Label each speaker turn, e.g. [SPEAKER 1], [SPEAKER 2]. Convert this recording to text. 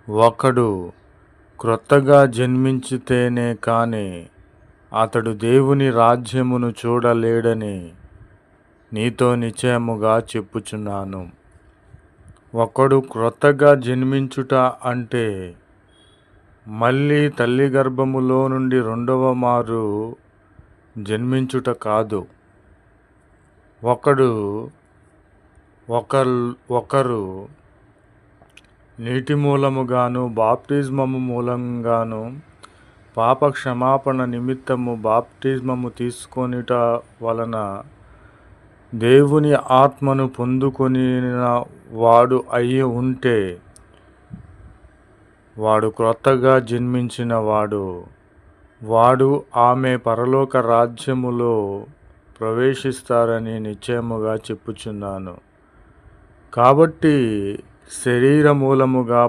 [SPEAKER 1] ఒకడు క్రొత్తగా జన్మించితేనే కాని అతడు దేవుని రాజ్యమును చూడలేడని నీతో నిశ్చయముగా చెప్పుచున్నాను. ఒకడు క్రొత్తగా జన్మించుట అంటే మళ్ళీ తల్లి గర్భములో నుండి రెండవ మారు జన్మించుట కాదు. ఒకరు నీటి మూలముగాను బాప్తిస్మము మూలంగాను పాప క్షమాపణ నిమిత్తము బాప్తిస్మము తీసుకొనుట వలన దేవుని ఆత్మను పొందుకొనిన వాడు అయి ఉంటే వాడు క్రొత్తగా జన్మించిన వాడు ఆమె పరలోక రాజ్యములో ప్రవేశిస్తారని నిశ్చయముగా చెప్పుచున్నాను. కాబట్టి శరీర మూలముగా